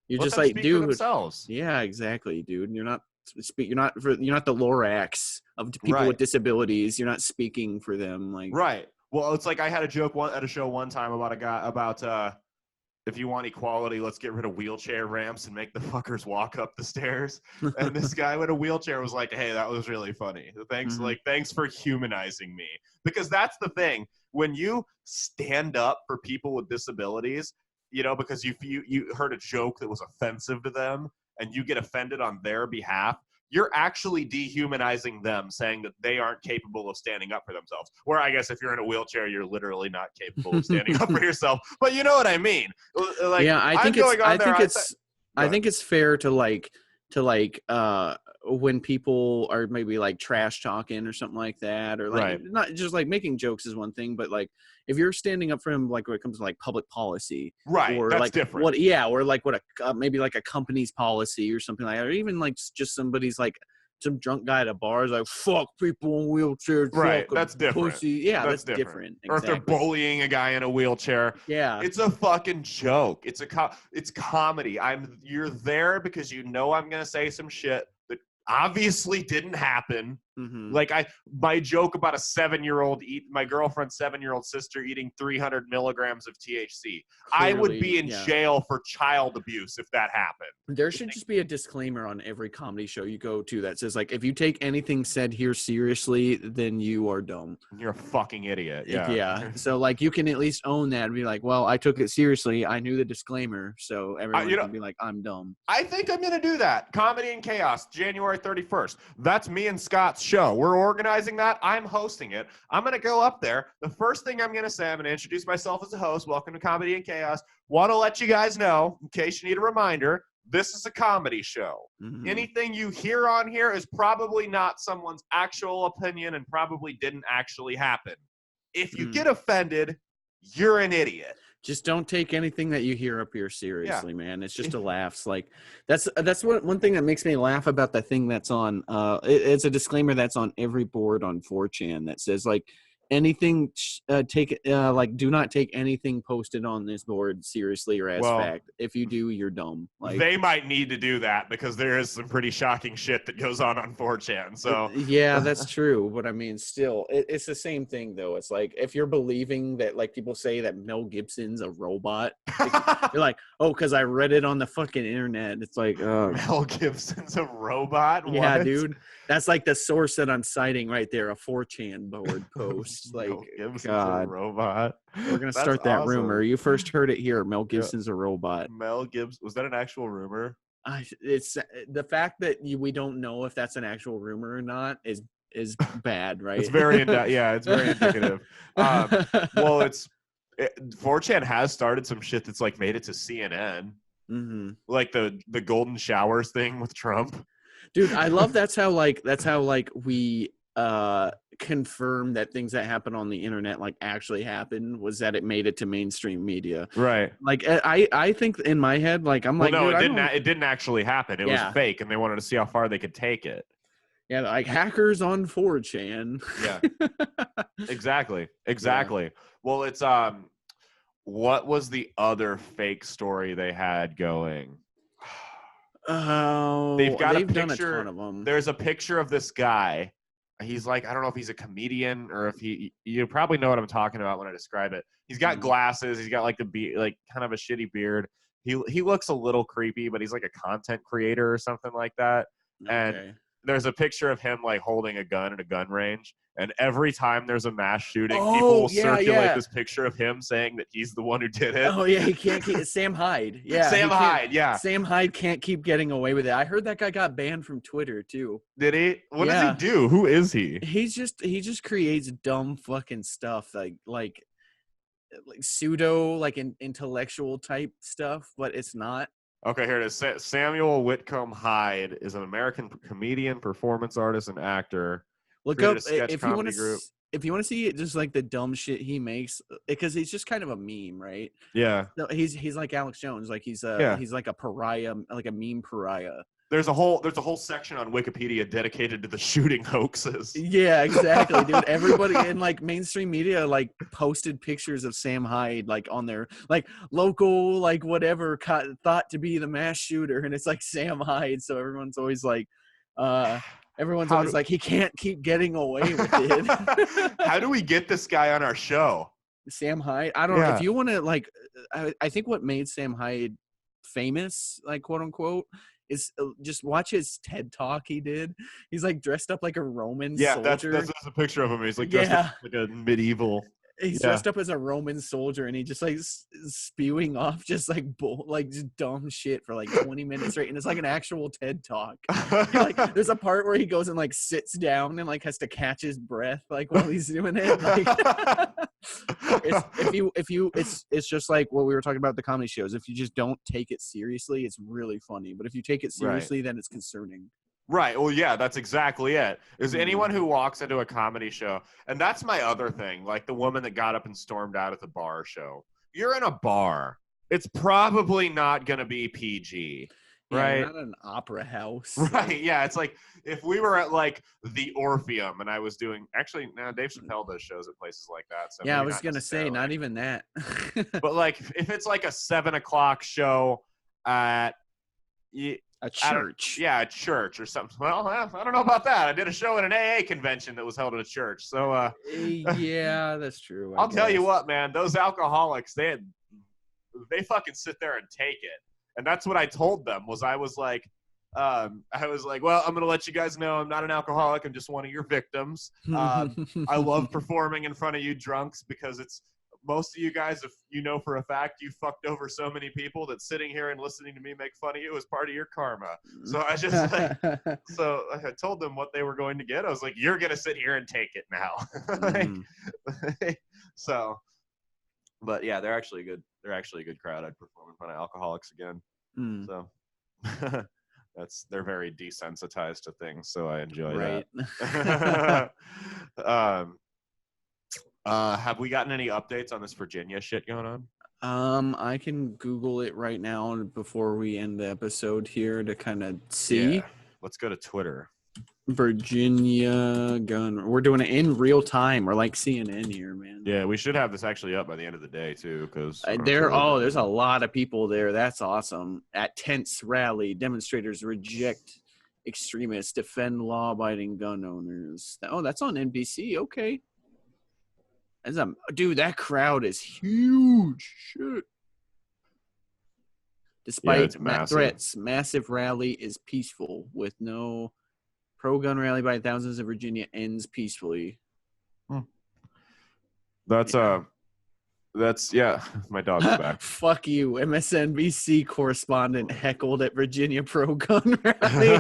Speaker 2: you're just like, dude.
Speaker 1: For themselves.
Speaker 2: Yeah, exactly, dude. You're not the Lorax of people with disabilities. You're not speaking for them, like
Speaker 1: right. Well, it's like I had a joke at a show one time about a guy about if you want equality, let's get rid of wheelchair ramps and make the fuckers walk up the stairs. And this guy with a wheelchair was like, hey, that was really funny. Thanks, thanks for humanizing me. Because that's the thing. When you stand up for people with disabilities, you know, because you heard a joke that was offensive to them and you get offended on their behalf, you're actually dehumanizing them, saying that they aren't capable of standing up for themselves. Where I guess if you're in a wheelchair, you're literally not capable of standing up for yourself. But you know what I mean? Like,
Speaker 2: yeah, I think it's fair to when people are maybe like trash talking or something like that, or like not just like making jokes is one thing, but like if you're standing up for them, like when it comes to like public policy, or
Speaker 1: that's
Speaker 2: like
Speaker 1: different.
Speaker 2: or like what maybe like a company's policy or something like that, or even like just somebody's like some drunk guy at a bar is like, fuck people in wheelchairs,
Speaker 1: right? That's different.
Speaker 2: Pussy. Yeah, that's different. Exactly.
Speaker 1: Or if they're bullying a guy in a wheelchair, it's a fucking joke. It's comedy. You're there because you know I'm gonna say some shit that obviously didn't happen.
Speaker 2: Mm-hmm.
Speaker 1: Like my joke about my girlfriend's 7-year-old sister eating 300 milligrams of THC.
Speaker 2: Clearly,
Speaker 1: I would be in jail for child abuse if that happened.
Speaker 2: There should just be a disclaimer on every comedy show you go to that says like, if you take anything said here seriously, then you are dumb.
Speaker 1: You're a fucking idiot. Yeah.
Speaker 2: Yeah. So like you can at least own that and be like, well, I took it seriously. I knew the disclaimer, so everyone can be like, I'm dumb.
Speaker 1: I think I'm gonna do that. Comedy and Chaos, January 31st. That's me and Scott's show. We're organizing that. I'm hosting it. I'm going to go up there. The first thing I'm going to say, I'm going to introduce myself as a host. Welcome to Comedy and Chaos. Want to let you guys know, in case you need a reminder, this is a comedy show.
Speaker 2: Mm-hmm.
Speaker 1: Anything you hear on here is probably not someone's actual opinion and probably didn't actually happen. If you get offended, you're an idiot.
Speaker 2: Just don't take anything that you hear up here seriously, man. It's just a laughs. Like that's one thing that makes me laugh about the thing that's on. It's a disclaimer that's on every board on 4chan that says like anything. Do not take anything posted on this board seriously or as fact. If you do, you're dumb. Like
Speaker 1: they might need to do that because there is some pretty shocking shit that goes on 4chan. So
Speaker 2: yeah, that's true. But I mean, still, it's the same thing though. It's like if you're believing that, like people say that Mel Gibson's a robot, you're like, oh, because I read it on the fucking internet. It's like
Speaker 1: Mel Gibson's a robot.
Speaker 2: Yeah,
Speaker 1: what?
Speaker 2: Dude. That's like the source that I'm citing right there, a 4chan board post. Like,
Speaker 1: God, a robot.
Speaker 2: We're gonna start that rumor. You first heard it here. Mel Gibson's a robot.
Speaker 1: Mel Gibson, was that an actual rumor?
Speaker 2: It's the fact that we don't know if that's an actual rumor or not is bad, right?
Speaker 1: It's very it's very indicative. Well, 4chan has started some shit that's like made it to CNN.
Speaker 2: Mm-hmm.
Speaker 1: Like the golden showers thing with Trump.
Speaker 2: Dude, I love that's how we confirm that things that happen on the internet like actually happen was that it made it to mainstream media.
Speaker 1: Right.
Speaker 2: Like I think in my head, like I'm like,
Speaker 1: no, it didn't actually happen. It was fake, and they wanted to see how far they could take it. Yeah,
Speaker 2: like hackers on 4chan.
Speaker 1: Yeah. Exactly. Yeah. Well, it's what was the other fake story they had going?
Speaker 2: Oh,
Speaker 1: They've got
Speaker 2: they've
Speaker 1: a
Speaker 2: done a
Speaker 1: picture.
Speaker 2: ton of them.
Speaker 1: There's a picture of this guy. He's like, I don't know if he's a comedian or if you probably know what I'm talking about when I describe it. He's got glasses. He's got like kind of a shitty beard. He looks a little creepy, but he's like a content creator or something like that.
Speaker 2: Okay.
Speaker 1: And there's a picture of him like holding a gun at a gun range. And every time there's a mass shooting, people will circulate this picture of him saying that he's the one who did it.
Speaker 2: Oh, yeah, he can't keep Sam Hyde. Yeah,
Speaker 1: Sam Hyde, yeah.
Speaker 2: Sam Hyde can't keep getting away with it. I heard that guy got banned from Twitter, too.
Speaker 1: Did he? What does he do? Who is he?
Speaker 2: He just creates dumb fucking stuff, like pseudo, like intellectual type stuff, but it's not.
Speaker 1: Okay, here it is. Samuel Whitcomb Hyde is an American comedian, performance artist, and actor.
Speaker 2: Look up if you want to see just like the dumb shit he makes, because he's just kind of a meme, right?
Speaker 1: Yeah.
Speaker 2: No, he's like Alex Jones, like he's like a pariah, like a meme pariah.
Speaker 1: There's a whole section on Wikipedia dedicated to the shooting hoaxes.
Speaker 2: Yeah, exactly, dude. Everybody in like mainstream media like posted pictures of Sam Hyde like on their like local like whatever thought to be the mass shooter, and it's like Sam Hyde. So everyone's always like, like, he can't keep getting away with it.
Speaker 1: How do we get this guy on our show?
Speaker 2: Sam Hyde? I don't know. If you want to, like, I think what made Sam Hyde famous, like, quote unquote, is just watch his TED Talk he did. He's, like, dressed up like a Roman soldier.
Speaker 1: That's a picture of him. He's, like, dressed up like a medieval.
Speaker 2: He's dressed up as a Roman soldier, and he just like spewing off just like just dumb shit for like 20 minutes straight, and it's like an actual TED Talk. Like, there's a part where he goes and like sits down and like has to catch his breath like while he's doing it. Like, it's just like what we were talking about the comedy shows. If you just don't take it seriously, it's really funny. But if you take it seriously, then it's concerning.
Speaker 1: Right. Well, yeah, that's exactly it. Is anyone who walks into a comedy show, and that's my other thing, like the woman that got up and stormed out at the bar show. You're in a bar. It's probably not going to be PG, right?
Speaker 2: Not an opera house.
Speaker 1: Right. Yeah. It's like if we were at like the Orpheum and I was doing, actually, now Dave Chappelle does shows at places like that. So
Speaker 2: yeah, I was going to say, not even that.
Speaker 1: But like if it's like a 7:00 show at
Speaker 2: a church.
Speaker 1: A church or something. Well, I don't know about that. I did a show at an AA convention that was held at a church. So
Speaker 2: yeah, that's true.
Speaker 1: I'll tell you what, man, those alcoholics, they fucking sit there and take it. And that's what I told them I was like, well, I'm going to let you guys know I'm not an alcoholic. I'm just one of your victims. I love performing in front of you drunks because it's most of you guys, if you know for a fact you fucked over so many people that sitting here and listening to me make fun of you is part of your karma. So I just so I told them what they were going to get. I was like, you're going to sit here and take it now. So, but yeah, they're actually good. They're actually a good crowd. I'd perform in front of alcoholics again. So they're very desensitized to things. So I enjoy that. Have we gotten any updates on this Virginia shit going on?
Speaker 2: I can Google it right now before we end the episode here to kind of see.
Speaker 1: Yeah. Let's go to Twitter.
Speaker 2: Virginia gun. We're doing it in real time. We're like CNN here, man.
Speaker 1: Yeah, we should have this actually up by the end of the day too, because
Speaker 2: there's a lot of people there. That's awesome. At tense rally, demonstrators reject extremists, defend law-abiding gun owners. Oh, that's on NBC. Okay. Dude, that crowd is huge. Shit. Despite threats, massive rally is peaceful with no pro-gun rally by thousands of Virginia ends peacefully.
Speaker 1: That's my dog's back.
Speaker 2: Fuck you, MSNBC correspondent heckled at Virginia pro-gun rally.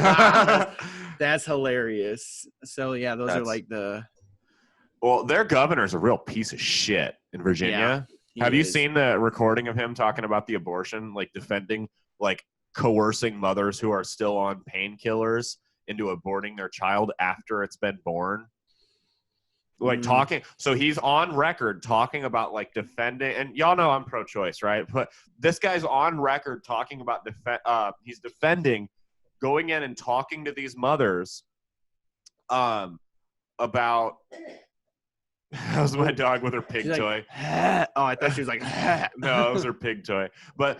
Speaker 2: That's hilarious. So yeah, those are like the.
Speaker 1: Well, their governor's a real piece of shit in Virginia. Yeah, Have you seen the recording of him talking about the abortion, like defending, like coercing mothers who are still on painkillers into aborting their child after it's been born? Like talking. So he's on record talking about like defending, and y'all know I'm pro-choice, right? But this guy's on record talking about he's defending going in and talking to these mothers about That was my dog with her pig toy.
Speaker 2: Like, oh, I thought she was like,
Speaker 1: no, it was her pig toy. But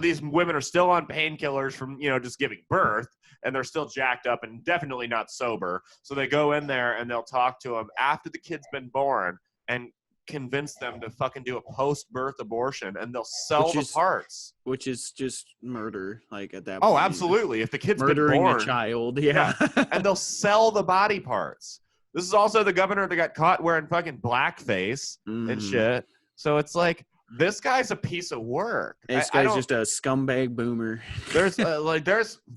Speaker 1: these women are still on painkillers from, just giving birth, and they're still jacked up and definitely not sober. So they go in there and they'll talk to them after the kid's been born and convince them to fucking do a post-birth abortion, and they'll sell the parts.
Speaker 2: Which is just murder, like at that point.
Speaker 1: Oh, absolutely. If the kid's
Speaker 2: murdering
Speaker 1: been born,
Speaker 2: a child, yeah.
Speaker 1: And they'll sell the body parts. This is also the governor that got caught wearing fucking blackface and shit. So it's like, this guy's a piece of work.
Speaker 2: This guy's just a scumbag boomer.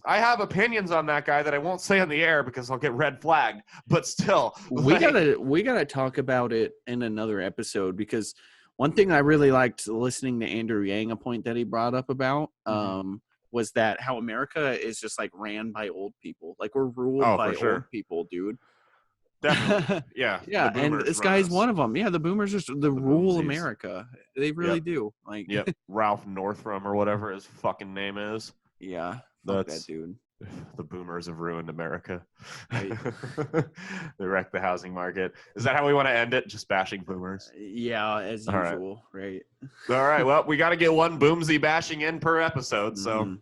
Speaker 1: I have opinions on that guy that I won't say on the air because I'll get red flagged. But still,
Speaker 2: we gotta talk about it in another episode, because one thing I really liked listening to Andrew Yang, a point that he brought up about, was that how America is just like ran by old people. Like, we're ruled by old people, dude.
Speaker 1: Definitely. Yeah.
Speaker 2: Yeah. And this guy's one of them. Yeah. The boomers just the rule boomsies. America. They really do. Like,
Speaker 1: Ralph Northrum or whatever his fucking name is.
Speaker 2: Yeah. Fuck that dude.
Speaker 1: The boomers have ruined America.
Speaker 2: Right.
Speaker 1: They wrecked the housing market. Is that how we want to end it? Just bashing boomers?
Speaker 2: Yeah, as usual. Right.
Speaker 1: All right. Well, we got to get one boomsy bashing in per episode. So,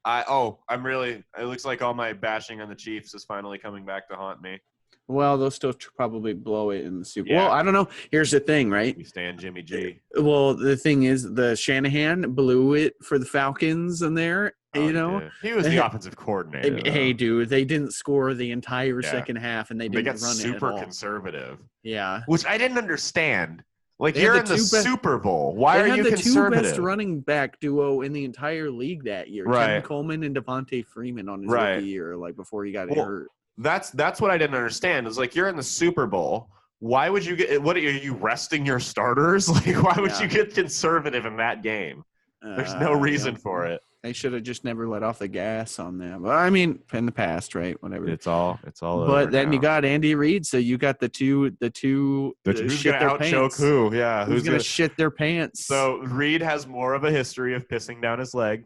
Speaker 1: it looks like all my bashing on the Chiefs is finally coming back to haunt me.
Speaker 2: Well, they'll still probably blow it in the Super Bowl. Well, I don't know. Here's the thing, right?
Speaker 1: We stand Jimmy G.
Speaker 2: Well, the thing is, the Shanahan blew it for the Falcons in there. He
Speaker 1: was the offensive coordinator.
Speaker 2: Hey, dude, they didn't score the entire second half, and they didn't run it at all.
Speaker 1: They got super conservative.
Speaker 2: Yeah.
Speaker 1: Which I didn't understand. Like, you're in the Super Bowl. Why are you conservative? They had the two best running back duo in the entire league that year.
Speaker 2: Right. Kevin Coleman and Devontae Freeman on his rookie year, like, before he got hurt.
Speaker 1: That's what I didn't understand. Is like, you're in the Super Bowl. Why would you get – what are you resting your starters? Like, why would you get conservative in that game? There's no reason for it.
Speaker 2: They should have just never let off the gas on them. Well, I mean, in the past, right? Whatever.
Speaker 1: It's all.
Speaker 2: But then you got Andy Reid, so you got the two.
Speaker 1: Who's gonna out choke who? Yeah,
Speaker 2: who's gonna shit their pants?
Speaker 1: So Reid has more of a history of pissing down his leg.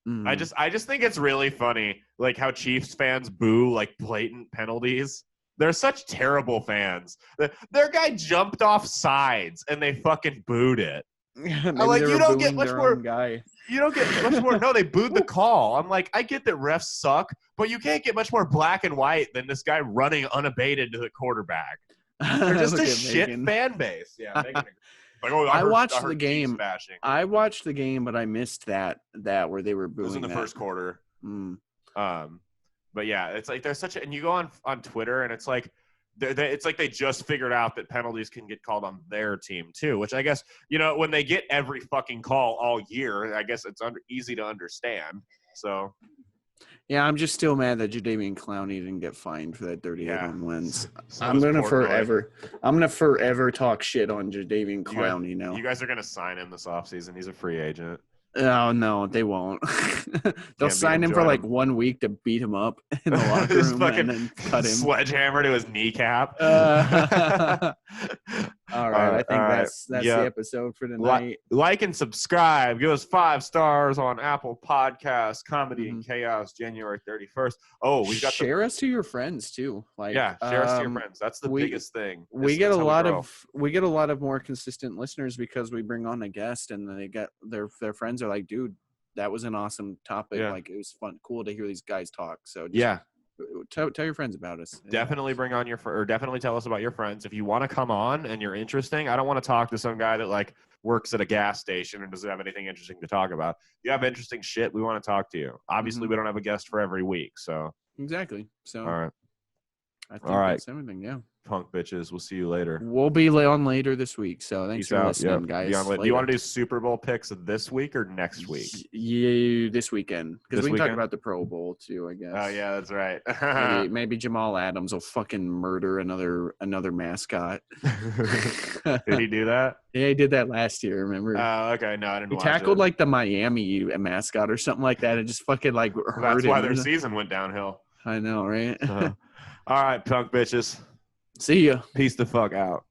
Speaker 1: I just think it's really funny, like how Chiefs fans boo like blatant penalties. They're such terrible fans. Their guy jumped off sides and they fucking booed it. Like, you don't get much more. You don't get much more. No, they booed the call. I'm like, I get that refs suck, but you can't get much more black and white than this guy running unabated to the quarterback. They're just a shit fan base. Yeah.
Speaker 2: I watched the game. I watched the game, but I missed that where they were booing.
Speaker 1: It was in the first quarter. But yeah, it's like there's such a, and you go on Twitter and it's like, it's like they just figured out that penalties can get called on their team too, which I guess, when they get every fucking call all year, I guess it's easy to understand. So,
Speaker 2: yeah, I'm just still mad that Jadeveon Clowney didn't get fined for that dirty head-on lens. I'm gonna forever talk shit on Jadeveon Clowney now.
Speaker 1: You guys are gonna sign him this offseason. He's a free agent.
Speaker 2: Oh, no, they won't. They'll sign him for like 1 week to beat him up in the locker room and then cut him.
Speaker 1: Sledgehammer to his kneecap.
Speaker 2: All right, I think that's the episode for tonight.
Speaker 1: Like and subscribe. Give us 5 stars on Apple Podcasts. Comedy and Chaos, January 31st. Oh, we got
Speaker 2: share us to your friends too. Like,
Speaker 1: share us to your friends. That's the biggest thing.
Speaker 2: We get a lot of more consistent listeners because we bring on a guest and they get their friends are like, dude, that was an awesome topic. Yeah. Like, it was cool to hear these guys talk. So tell your friends about us.
Speaker 1: Definitely bring on definitely tell us about your friends. If you want to come on and you're interesting, I don't want to talk to some guy that like works at a gas station and doesn't have anything interesting to talk about. If you have interesting shit, we want to talk to you. Obviously, we don't have a guest for every week. So
Speaker 2: exactly. So
Speaker 1: all right.
Speaker 2: I think that's everything. Yeah.
Speaker 1: Punk bitches. We'll see you later.
Speaker 2: We'll be on later this week. So thanks for listening, guys.
Speaker 1: Do you want to do Super Bowl picks this week or next week?
Speaker 2: Yeah, this weekend. Because we can talk about the Pro Bowl too, I guess.
Speaker 1: Oh yeah, that's right.
Speaker 2: maybe Jamal Adams will fucking murder another mascot.
Speaker 1: Did he do that?
Speaker 2: Yeah, he did that last year. Remember?
Speaker 1: Oh, okay. No, I didn't.
Speaker 2: He tackled like the Miami mascot or something like that, and just fucking like hurt him.
Speaker 1: That's why their season went downhill.
Speaker 2: I know, right?
Speaker 1: All right, punk bitches.
Speaker 2: See ya.
Speaker 1: Peace the fuck out.